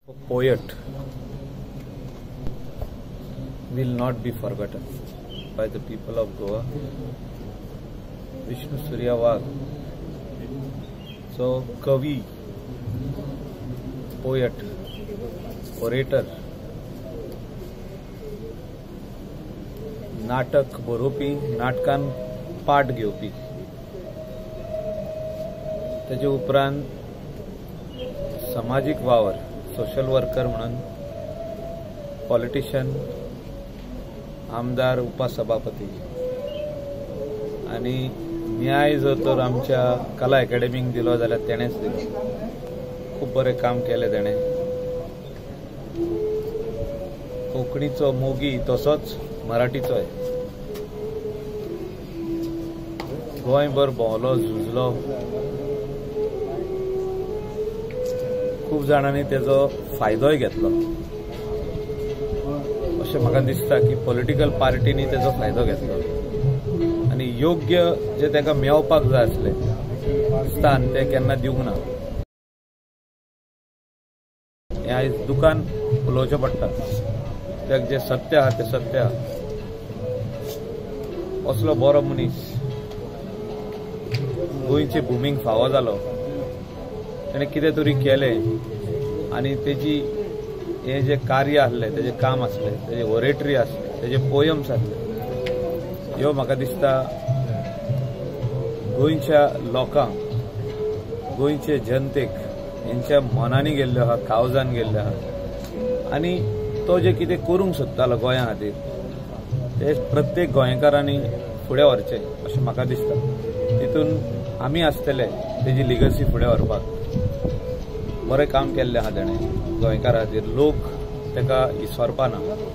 A poet will not be forgotten by the people of Goa. Vishnu Surya Wagh. So, kavi, poet, orator, नाटक बरोवपी, नाटकान पाठ घेवपी, तेजे उपरांत सामाजिक वावर, सोशल वर्कर म्हणून पॉलिटिशियन, आमदार, उपसभापती आणि न्याय जर तर आमच्या कला अकॅडमीक दिलो जाल्यार तेणेच दिलो. खूप बरें काम केलें तेणें. कोंकणीचो मोगी तसोच मराठीचोय. गोंयभर भोंवलो, झुजलो. खूप जाणांनी तेजो फायदोय घेतलो. अशें म्हाका दिसता की पॉलिटिकल पार्टीनी तेजो फायदो घेतलो आनी योग्य जे तेका मेळपाक जाय आसलें स्थान ते केन्ना दिवंक ना. हें आयज दुकान उलोवचें पडटा. तेका जें सत्य आहा तें सत्य आहा. असलो बरो मनीस गोंयचे भुमीक फावो जालो. ताणें कितें तरी केलें आनी तेजी हें जें कार्य आसलें, तेजें काम आसलें, तेजें ओरेटरी आसलें, तेजे पोयम्स आसले, ह्यो म्हाका दिसता गोंयच्या लोकांक, गोंयचे जनतेक हेंच्या मनांनी गेल्ल्यो आहा, काळजान गेल्ल्यो आहा. आनी तो जें कितें करूंक सोदतालो गोंया खातीर तें प्रत्येक गोंयकारांनी फुडें व्हरचें अशें म्हाका दिसता. तितून आमी आसतले तेजी लिगसी फुडें व्हरपाक. बरें काम केल्लें आहा तेणें गोंयकारां खातीर. लोक तेका विसरपा ना.